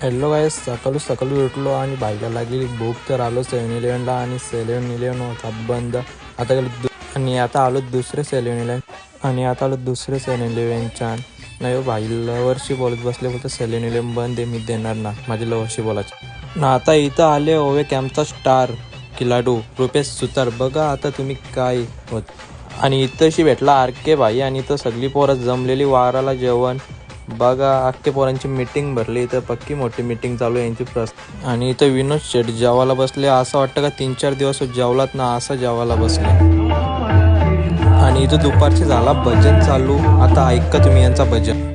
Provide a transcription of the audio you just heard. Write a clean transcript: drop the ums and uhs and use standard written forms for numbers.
Hello गाईस, सकाळी उठलो आणि बाईला लागली भूक तर आलो 7-11ला आणि 7-11 होता बंद. आता आलो दुसरे 7-11 आणि आता आलो दुसरे 7-11च्या. नाही भाई लवर्सशी बोलत बसले, बोलतो 7-11 बंद आहे, मी देणार ना. माझी लवर्सशी बोलायची ना. आता इथं आले ओवे कॅम्पचा स्टार खिलाडू रुपेश सुतार. बघा आता तुम्ही काय होत. आणि इथंशी भेटला आरके भाई आणि इथं सगळी पोरं जमलेली वाराला जेवण. बघा अख्खे पोरांची मीटिंग भरली इथं, पक्की मोठी मीटिंग चालू आहे यांची आणि इथं विनोद शेठ जेवायला बसले. असं वाटतं का 3-4 दिवस जेवलात ना, असं जेवायला बसले. आणि इथं दुपारची झाला भजन चालू. आता ऐका तुम्ही यांचा भजन.